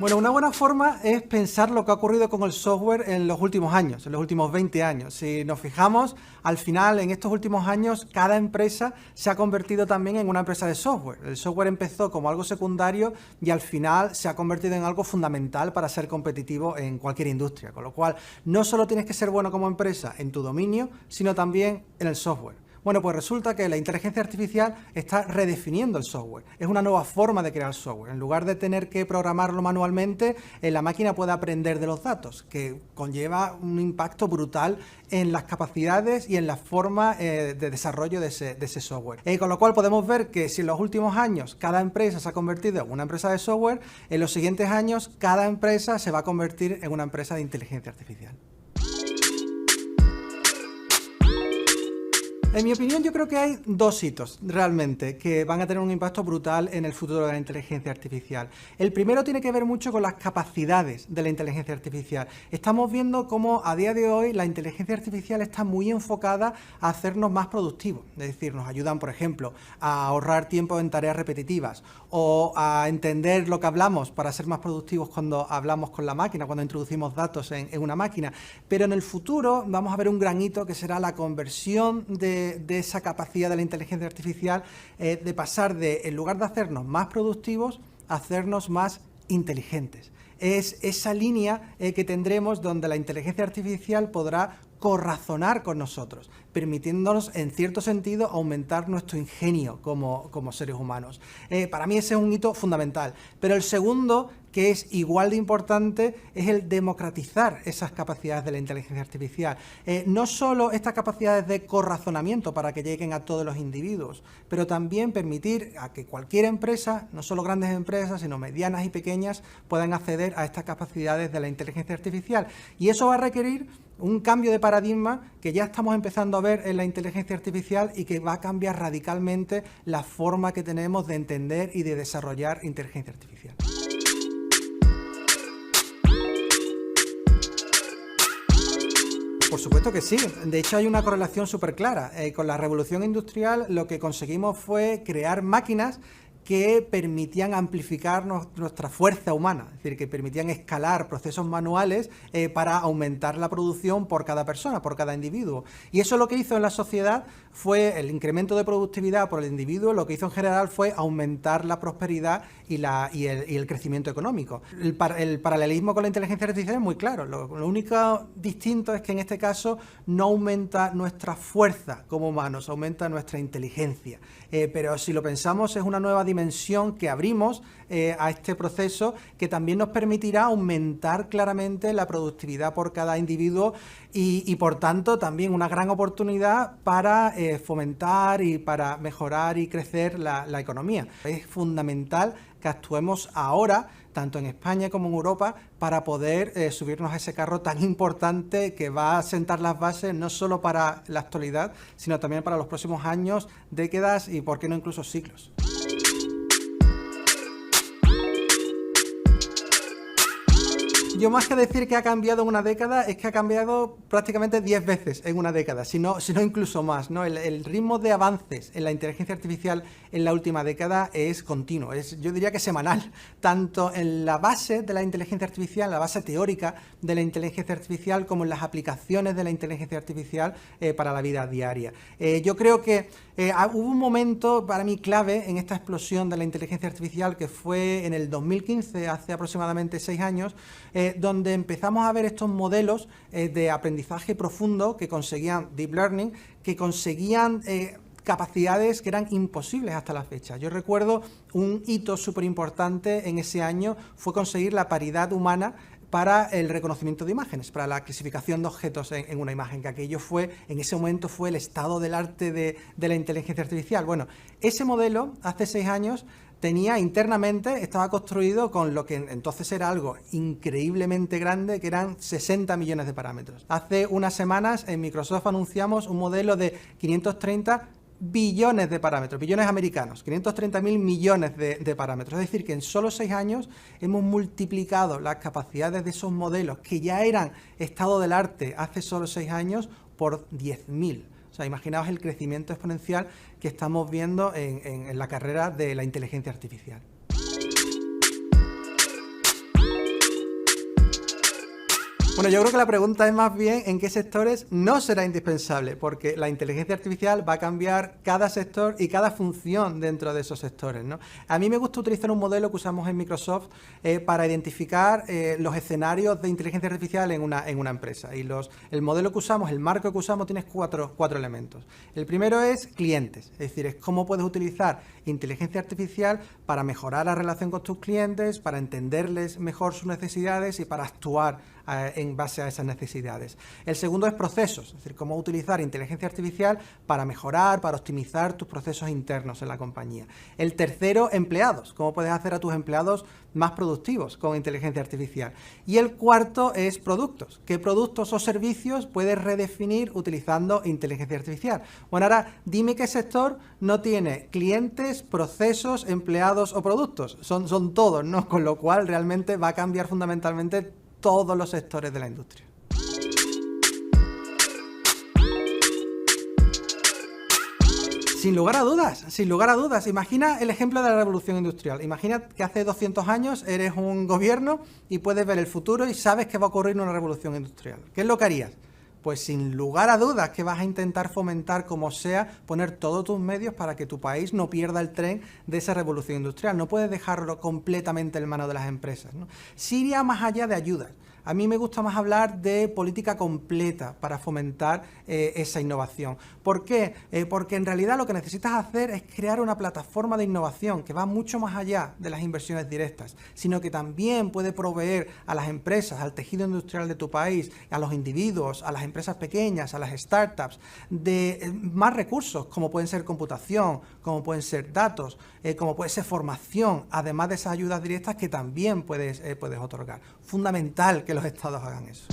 Bueno, una buena forma es pensar lo que ha ocurrido con el software en los últimos años, en los últimos 20 años. Si nos fijamos, al final, en estos últimos años, cada empresa se ha convertido también en una empresa de software. El software empezó como algo secundario y al final se ha convertido en algo fundamental para ser competitivo en cualquier industria. Con lo cual, no solo tienes que ser bueno como empresa en tu dominio, sino también en el software. Bueno, pues resulta que la inteligencia artificial está redefiniendo el software. Es una nueva forma de crear software. En lugar de tener que programarlo manualmente, la máquina puede aprender de los datos, que conlleva un impacto brutal en las capacidades y en la forma de desarrollo de ese software. Con lo cual podemos ver que si en los últimos años cada empresa se ha convertido en una empresa de software, en los siguientes años cada empresa se va a convertir en una empresa de inteligencia artificial. En mi opinión, yo creo que hay dos hitos realmente que van a tener un impacto brutal en el futuro de la inteligencia artificial. El primero tiene que ver mucho con las capacidades de la inteligencia artificial. Estamos viendo cómo a día de hoy la inteligencia artificial está muy enfocada a hacernos más productivos. Es decir, nos ayudan, por ejemplo, a ahorrar tiempo en tareas repetitivas o a entender lo que hablamos para ser más productivos cuando hablamos con la máquina, cuando introducimos datos en una máquina. Pero en el futuro vamos a ver un gran hito que será la conversión de esa capacidad de la inteligencia artificial, de pasar de, en lugar de hacernos más productivos, a hacernos más inteligentes. Es esa línea que tendremos donde la inteligencia artificial podrá corrazonar con nosotros, permitiéndonos en cierto sentido aumentar nuestro ingenio como seres humanos. Para mí ese es un hito fundamental, pero el segundo, que es igual de importante, es el democratizar esas capacidades de la inteligencia artificial. No solo estas capacidades de corrazonamiento para que lleguen a todos los individuos, pero también permitir a que cualquier empresa, no solo grandes empresas, sino medianas y pequeñas, puedan acceder a estas capacidades de la inteligencia artificial. Y eso va a requerir un cambio de paradigma que ya estamos empezando a ver en la inteligencia artificial y que va a cambiar radicalmente la forma que tenemos de entender y de desarrollar inteligencia artificial. Por supuesto que sí. De hecho, hay una correlación súper clara. Con la revolución industrial lo que conseguimos fue crear máquinas que permitían amplificar nuestra fuerza humana, es decir, que permitían escalar procesos manuales para aumentar la producción por cada persona, por cada individuo. Y eso lo que hizo en la sociedad fue el incremento de productividad por el individuo, lo que hizo en general fue aumentar la prosperidad y el crecimiento económico. El paralelismo con la inteligencia artificial es muy claro. Lo único distinto es que en este caso no aumenta nuestra fuerza como humanos, aumenta nuestra inteligencia. Pero si lo pensamos, es una nueva dimensión que abrimos a este proceso que también nos permitirá aumentar claramente la productividad por cada individuo y por tanto también una gran oportunidad para fomentar y para mejorar y crecer la economía. Es fundamental que actuemos ahora, tanto en España como en Europa, para poder subirnos a ese carro tan importante que va a sentar las bases no solo para la actualidad, sino también para los próximos años, décadas y, por qué no, incluso siglos. Yo más que decir que ha cambiado en una década, es que ha cambiado prácticamente 10 veces en una década, si no incluso más, ¿no? El ritmo de avances en la inteligencia artificial en la última década es continuo, yo diría que semanal, tanto en la base de la inteligencia artificial, la base teórica de la inteligencia artificial, como en las aplicaciones de la inteligencia artificial para la vida diaria. Yo creo que hubo un momento para mí clave en esta explosión de la inteligencia artificial que fue en el 2015, hace aproximadamente 6 años, donde empezamos a ver estos modelos de aprendizaje profundo que conseguían Deep Learning, que conseguían capacidades que eran imposibles hasta la fecha. Yo recuerdo un hito súper importante en ese año fue conseguir la paridad humana para el reconocimiento de imágenes, para la clasificación de objetos en una imagen, que aquello fue, en ese momento fue el estado del arte de la inteligencia artificial. Bueno, ese modelo, hace 6 años, tenía internamente, estaba construido con lo que entonces era algo increíblemente grande, que eran 60 millones de parámetros. Hace unas semanas en Microsoft anunciamos un modelo de 530 billones de parámetros, billones americanos, 530.000 millones de parámetros. Es decir, que en solo 6 años hemos multiplicado las capacidades de esos modelos que ya eran estado del arte hace solo 6 años por 10.000. O sea, imaginaos el crecimiento exponencial que estamos viendo en la carrera de la inteligencia artificial. Bueno, yo creo que la pregunta es más bien en qué sectores no será indispensable, porque la inteligencia artificial va a cambiar cada sector y cada función dentro de esos sectores, ¿no? A mí me gusta utilizar un modelo que usamos en Microsoft para identificar los escenarios de inteligencia artificial en una empresa. Y el modelo que usamos, el marco que usamos, tiene cuatro elementos. El primero es clientes, es decir, es cómo puedes utilizar inteligencia artificial para mejorar la relación con tus clientes, para entenderles mejor sus necesidades y para actuar en base a esas necesidades. El segundo es procesos, es decir, cómo utilizar inteligencia artificial para mejorar, para optimizar tus procesos internos en la compañía. El tercero, empleados, cómo puedes hacer a tus empleados más productivos con inteligencia artificial. Y el cuarto es productos, qué productos o servicios puedes redefinir utilizando inteligencia artificial. Bueno, ahora dime qué sector no tiene clientes, procesos, empleados o productos. Son todos, ¿no? Con lo cual realmente va a cambiar fundamentalmente todos los sectores de la industria. Sin lugar a dudas. Imagina el ejemplo de la revolución industrial. Imagina que hace 200 años eres un gobierno y puedes ver el futuro y sabes que va a ocurrir una revolución industrial. ¿Qué es lo que harías? Pues sin lugar a dudas que vas a intentar fomentar como sea, poner todos tus medios para que tu país no pierda el tren de esa revolución industrial. No puedes dejarlo completamente en manos de las empresas, ¿no? Sí iría más allá de ayudas. A mí me gusta más hablar de política completa para fomentar esa innovación. ¿Por qué? Porque en realidad lo que necesitas hacer es crear una plataforma de innovación que va mucho más allá de las inversiones directas, sino que también puede proveer a las empresas, al tejido industrial de tu país, a los individuos, a las empresas pequeñas, a las startups, de más recursos, como pueden ser computación, como pueden ser datos, como puede ser formación, además de esas ayudas directas que también puedes otorgar. Fundamental que los estados hagan eso.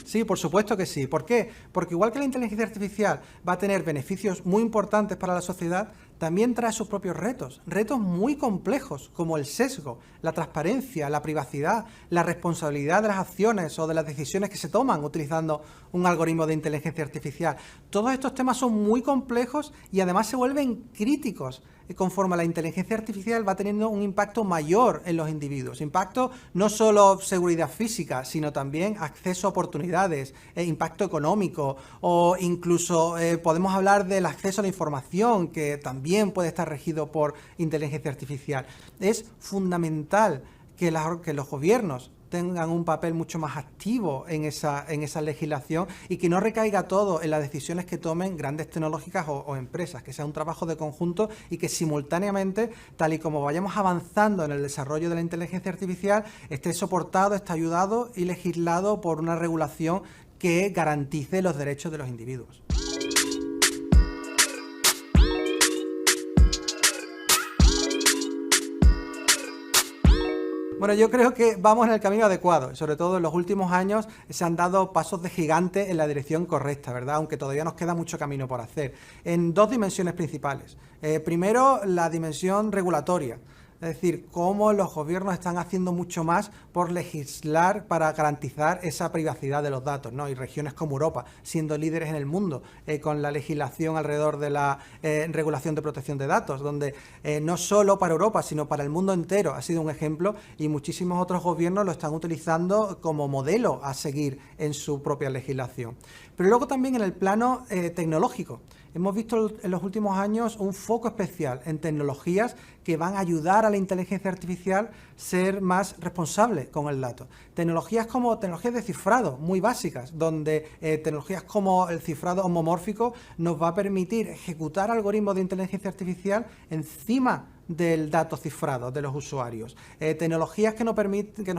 Sí, por supuesto que sí. ¿Por qué? Porque igual que la inteligencia artificial va a tener beneficios muy importantes para la sociedad, también trae sus propios retos muy complejos, como el sesgo, la transparencia, la privacidad, la responsabilidad de las acciones o de las decisiones que se toman utilizando un algoritmo de inteligencia artificial. Todos estos temas son muy complejos y además se vuelven críticos conforme la inteligencia artificial va teniendo un impacto mayor en los individuos. Impacto no solo seguridad física, sino también acceso a oportunidades, impacto económico o incluso podemos hablar del acceso a la información que también puede estar regido por inteligencia artificial. Es fundamental que los gobiernos tengan un papel mucho más activo en esa legislación y que no recaiga todo en las decisiones que tomen grandes tecnológicas o empresas, que sea un trabajo de conjunto y que simultáneamente, tal y como vayamos avanzando en el desarrollo de la inteligencia artificial, esté soportado, esté ayudado y legislado por una regulación que garantice los derechos de los individuos. Bueno, yo creo que vamos en el camino adecuado. Sobre todo en los últimos años se han dado pasos de gigante en la dirección correcta, ¿verdad? Aunque todavía nos queda mucho camino por hacer. En dos dimensiones principales. Primero, la dimensión regulatoria. Es decir, cómo los gobiernos están haciendo mucho más por legislar para garantizar esa privacidad de los datos, ¿no? Y regiones como Europa, siendo líderes en el mundo con la legislación alrededor de la regulación de protección de datos, donde no solo para Europa, sino para el mundo entero ha sido un ejemplo y muchísimos otros gobiernos lo están utilizando como modelo a seguir en su propia legislación. Pero luego también en el plano tecnológico. Hemos visto en los últimos años un foco especial en tecnologías que van a ayudar a la inteligencia artificial a ser más responsable con el dato. Tecnologías como tecnologías de cifrado muy básicas, donde tecnologías como el cifrado homomórfico nos va a permitir ejecutar algoritmos de inteligencia artificial encima del dato cifrado de los usuarios. Tecnologías que nos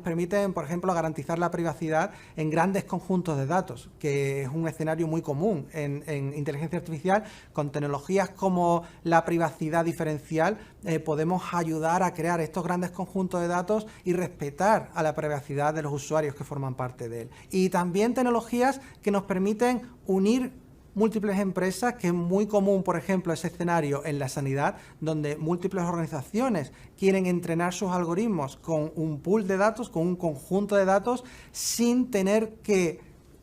permiten, por ejemplo, garantizar la privacidad en grandes conjuntos de datos, que es un escenario muy común en inteligencia artificial. Con tecnologías como la privacidad diferencial podemos ayudar a crear estos grandes conjuntos de datos y respetar a la privacidad de los usuarios que forman parte de él. Y también tecnologías que nos permiten unir múltiples empresas, que es muy común, por ejemplo, ese escenario en la sanidad, donde múltiples organizaciones quieren entrenar sus algoritmos con un pool de datos, con un conjunto de datos, sin tener que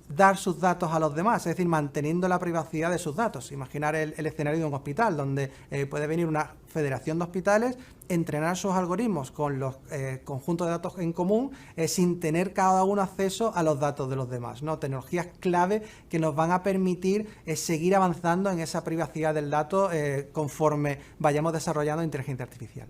dar sus datos a los demás, es decir, manteniendo la privacidad de sus datos. Imaginar el escenario de un hospital, donde puede venir una federación de hospitales, entrenar sus algoritmos con los conjuntos de datos en común, sin tener cada uno acceso a los datos de los demás, ¿no? Tecnologías clave que nos van a permitir seguir avanzando en esa privacidad del dato conforme vayamos desarrollando inteligencia artificial.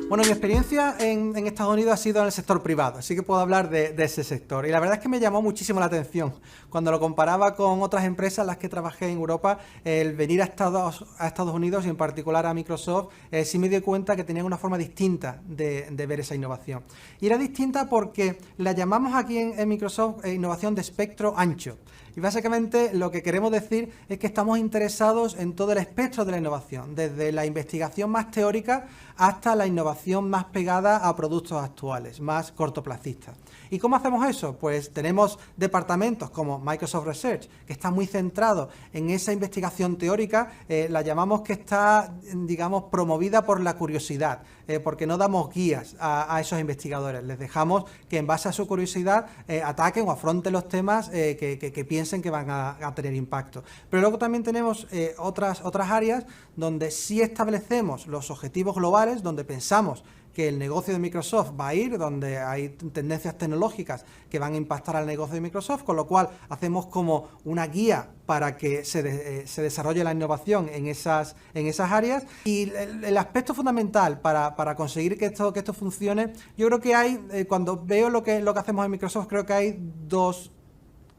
Bueno, mi experiencia en Estados Unidos ha sido en el sector privado, así que puedo hablar de ese sector. Y la verdad es que me llamó muchísimo la atención. Cuando lo comparaba con otras empresas en las que trabajé en Europa, el venir a Estados Unidos y en particular a Microsoft, sí me di cuenta que tenían una forma distinta de ver esa innovación. Y era distinta porque la llamamos aquí en Microsoft innovación de espectro ancho. Y básicamente lo que queremos decir es que estamos interesados en todo el espectro de la innovación, desde la investigación más teórica hasta la innovación más pegada a productos actuales, más cortoplacistas. ¿Y cómo hacemos eso? Pues tenemos departamentos como Microsoft Research, que está muy centrado en esa investigación teórica, la llamamos que está, digamos, promovida por la curiosidad, porque no damos guías a esos investigadores, les dejamos que en base a su curiosidad ataquen o afronten los temas que piensen que van a tener impacto. Pero luego también tenemos otras áreas donde sí establecemos los objetivos globales, donde pensamos que el negocio de Microsoft va a ir, donde hay tendencias tecnológicas que van a impactar al negocio de Microsoft, con lo cual hacemos como una guía para que se desarrolle la innovación en esas áreas. Y el aspecto fundamental para conseguir que esto funcione, yo creo que hay, cuando veo lo que hacemos en Microsoft, creo que hay dos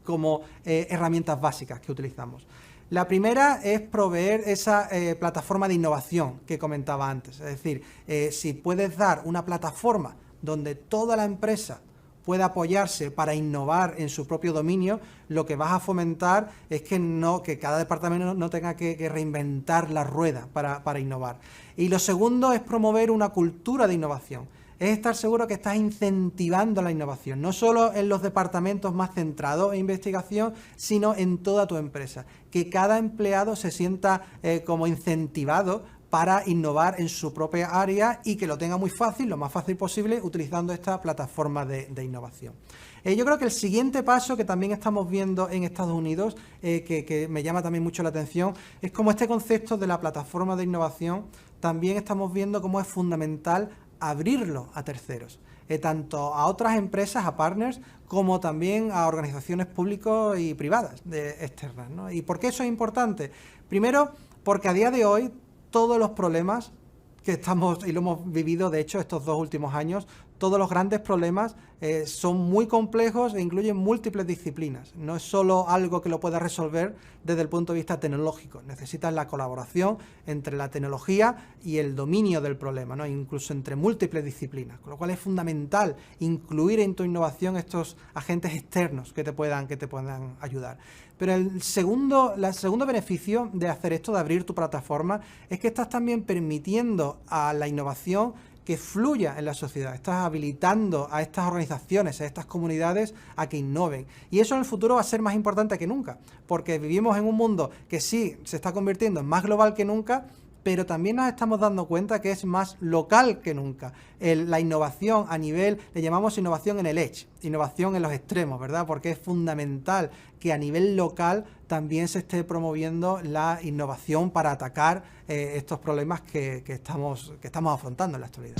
como herramientas básicas que utilizamos. La primera es proveer esa plataforma de innovación que comentaba antes. Es decir, si puedes dar una plataforma donde toda la empresa pueda apoyarse para innovar en su propio dominio, lo que vas a fomentar es que cada departamento no tenga que reinventar la rueda para innovar. Y lo segundo es promover una cultura de innovación. Es estar seguro que estás incentivando la innovación, no solo en los departamentos más centrados en investigación, sino en toda tu empresa. Que cada empleado se sienta como incentivado para innovar en su propia área y que lo tenga muy fácil, lo más fácil posible, utilizando esta plataforma de innovación. Yo creo que el siguiente paso que también estamos viendo en Estados Unidos, que me llama también mucho la atención, es como este concepto de la plataforma de innovación, también estamos viendo cómo es fundamental abrirlo a terceros, tanto a otras empresas, a partners, como también a organizaciones públicas y privadas externas, ¿no? ¿Y por qué eso es importante? Primero, porque a día de hoy todos los problemas que estamos, y lo hemos vivido de hecho estos 2 últimos años, todos los grandes problemas son muy complejos e incluyen múltiples disciplinas. No es solo algo que lo pueda resolver desde el punto de vista tecnológico. Necesitas la colaboración entre la tecnología y el dominio del problema, ¿no? Incluso entre múltiples disciplinas. Con lo cual es fundamental incluir en tu innovación estos agentes externos que te puedan ayudar. Pero el segundo beneficio de hacer esto, de abrir tu plataforma, es que estás también permitiendo a la innovación que fluya en la sociedad. Estás habilitando a estas organizaciones, a estas comunidades a que innoven. Y eso en el futuro va a ser más importante que nunca, porque vivimos en un mundo que sí se está convirtiendo en más global que nunca, pero también nos estamos dando cuenta que es más local que nunca. La innovación a nivel, le llamamos innovación en el edge, innovación en los extremos, ¿verdad? Porque es fundamental que a nivel local también se esté promoviendo la innovación para atacar estos problemas que estamos afrontando en la actualidad.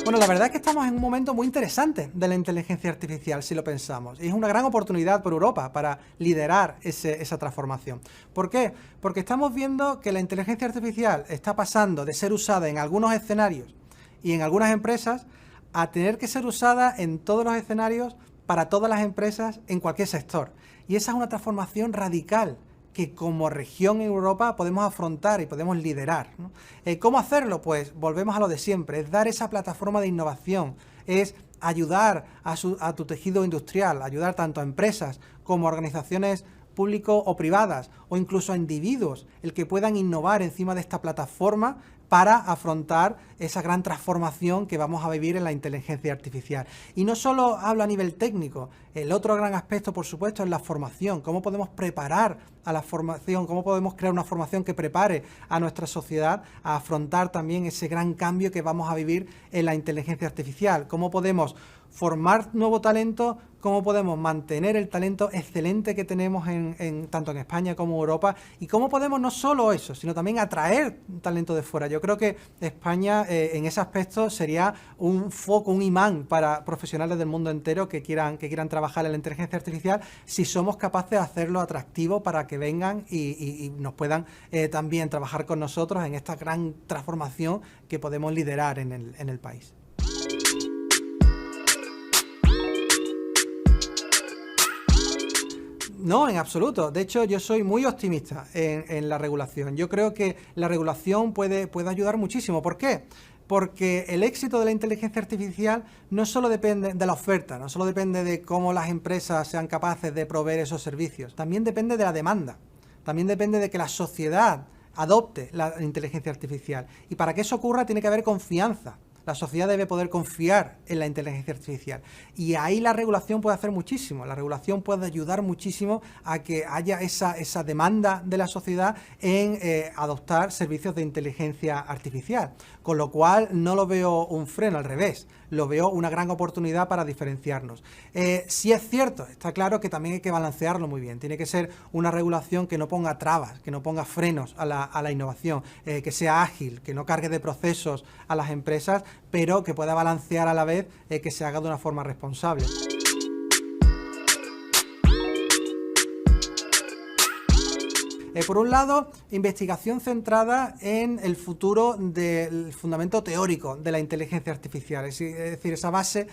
Bueno, la verdad es que estamos en un momento muy interesante de la inteligencia artificial, si lo pensamos. Y es una gran oportunidad para Europa para liderar esa transformación. ¿Por qué? Porque estamos viendo que la inteligencia artificial está pasando de ser usada en algunos escenarios y en algunas empresas a tener que ser usada en todos los escenarios para todas las empresas en cualquier sector. Y esa es una transformación radical que como región en Europa podemos afrontar y podemos liderar, ¿no? ¿Cómo hacerlo? Pues volvemos a lo de siempre, es dar esa plataforma de innovación, es ayudar a tu tejido industrial, ayudar tanto a empresas como a organizaciones públicas o privadas, o incluso a individuos, el que puedan innovar encima de esta plataforma para afrontar esa gran transformación que vamos a vivir en la inteligencia artificial. Y no solo hablo a nivel técnico, el otro gran aspecto, por supuesto, es la formación. Cómo podemos preparar a la formación, cómo podemos crear una formación que prepare a nuestra sociedad a afrontar también ese gran cambio que vamos a vivir en la inteligencia artificial. Cómo podemos formar nuevo talento, cómo podemos mantener el talento excelente que tenemos tanto en España como en Europa, y cómo podemos no solo eso, sino también atraer talento de fuera. Yo creo que España en ese aspecto sería un foco, un imán para profesionales del mundo entero que quieran trabajar en la inteligencia artificial, si somos capaces de hacerlo atractivo para que vengan y nos puedan también trabajar con nosotros en esta gran transformación que podemos liderar en el país. No, en absoluto. De hecho, yo soy muy optimista en la regulación. Yo creo que la regulación puede ayudar muchísimo. ¿Por qué? Porque el éxito de la inteligencia artificial no solo depende de la oferta, no solo depende de cómo las empresas sean capaces de proveer esos servicios, también depende de la demanda, también depende de que la sociedad adopte la inteligencia artificial. Y para que eso ocurra tiene que haber confianza. La sociedad debe poder confiar en la inteligencia artificial. Y ahí la regulación puede hacer muchísimo. La regulación puede ayudar muchísimo a que haya esa demanda de la sociedad en adoptar servicios de inteligencia artificial. Con lo cual no lo veo un freno, al revés. Lo veo una gran oportunidad para diferenciarnos. Si es cierto, está claro que también hay que balancearlo muy bien. Tiene que ser una regulación que no ponga trabas, que no ponga frenos a la innovación, que sea ágil, que no cargue de procesos a las empresas, pero que pueda balancear a la vez que se haga de una forma responsable. Por un lado, investigación centrada en el futuro del fundamento teórico de la inteligencia artificial, es decir, esa base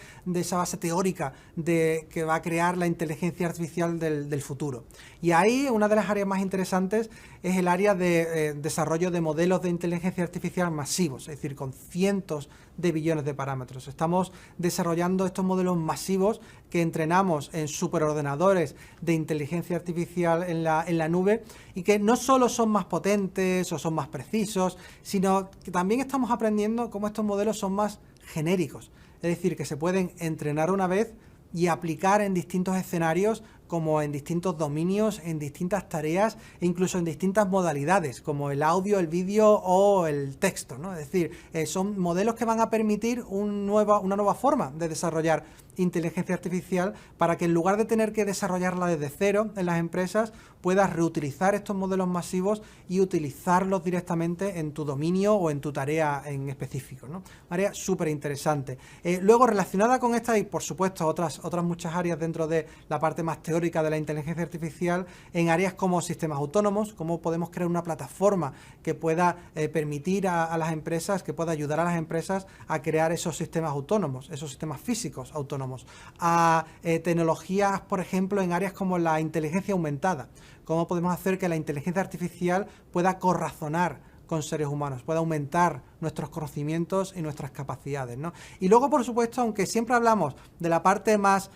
teórica que va a crear la inteligencia artificial del futuro. Y ahí una de las áreas más interesantes es el área de desarrollo de modelos de inteligencia artificial masivos, es decir, con cientos de billones de parámetros. Estamos desarrollando estos modelos masivos que entrenamos en superordenadores de inteligencia artificial en la nube, y que no solo son más potentes o son más precisos, sino que también estamos aprendiendo cómo estos modelos son más genéricos, es decir, que se pueden entrenar una vez y aplicar en distintos escenarios, como en distintos dominios, en distintas tareas e incluso en distintas modalidades, como el audio, el vídeo o el texto, ¿no? Es decir, son modelos que van a permitir una nueva forma de desarrollar inteligencia artificial, para que en lugar de tener que desarrollarla desde cero en las empresas, puedas reutilizar estos modelos masivos y utilizarlos directamente en tu dominio o en tu tarea en específico, ¿no? Área súper interesante. Luego, relacionada con esta y por supuesto otras muchas áreas dentro de la parte más teórica de la inteligencia artificial, en áreas como sistemas autónomos, cómo podemos crear una plataforma que pueda permitir a las empresas, que pueda ayudar a las empresas a crear esos sistemas autónomos, esos sistemas físicos autónomos. A tecnologías, por ejemplo, en áreas como la inteligencia aumentada. Cómo podemos hacer que la inteligencia artificial pueda corrazonar con seres humanos, pueda aumentar nuestros conocimientos y nuestras capacidades, ¿no? Y luego, por supuesto, aunque siempre hablamos de la parte más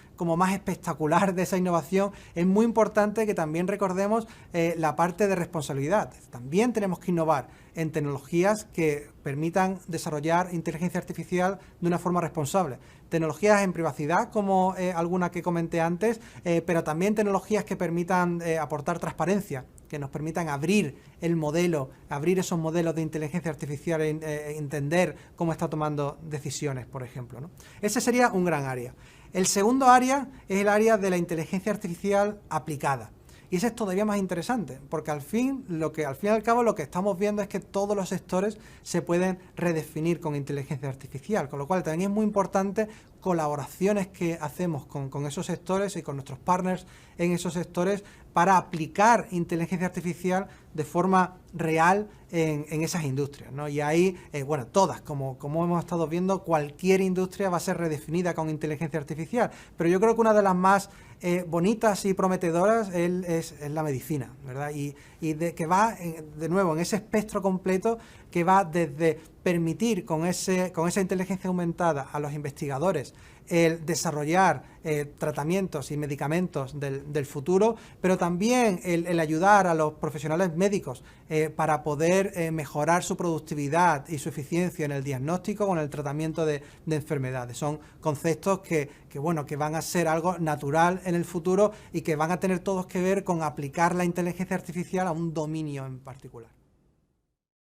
espectacular de esa innovación, es muy importante que también recordemos la parte de responsabilidad. También tenemos que innovar en tecnologías que permitan desarrollar inteligencia artificial de una forma responsable. Tecnologías en privacidad, como alguna que comenté antes, pero también tecnologías que permitan aportar transparencia, que nos permitan abrir el modelo, abrir esos modelos de inteligencia artificial e entender cómo está tomando decisiones, por ejemplo, ¿no? Ese sería un gran área. El segundo área es el área de la inteligencia artificial aplicada. Y ese es todavía más interesante, porque al fin y al cabo lo que estamos viendo es que todos los sectores se pueden redefinir con inteligencia artificial, con lo cual también es muy importante colaboraciones que hacemos con esos sectores y con nuestros partners en esos sectores para aplicar inteligencia artificial de forma real en esas industrias, ¿no? Y ahí, todas, como hemos estado viendo, cualquier industria va a ser redefinida con inteligencia artificial, pero yo creo que una de las más bonitas y prometedoras es la medicina, ¿verdad? Y que va, de nuevo, en ese espectro completo que va desde permitir con esa inteligencia aumentada a los investigadores el desarrollar tratamientos y medicamentos del futuro, pero también el ayudar a los profesionales médicos para poder mejorar su productividad y su eficiencia en el diagnóstico o en el tratamiento de enfermedades. Son conceptos que van a ser algo natural en el futuro y que van a tener todos que ver con aplicar la inteligencia artificial a un dominio en particular.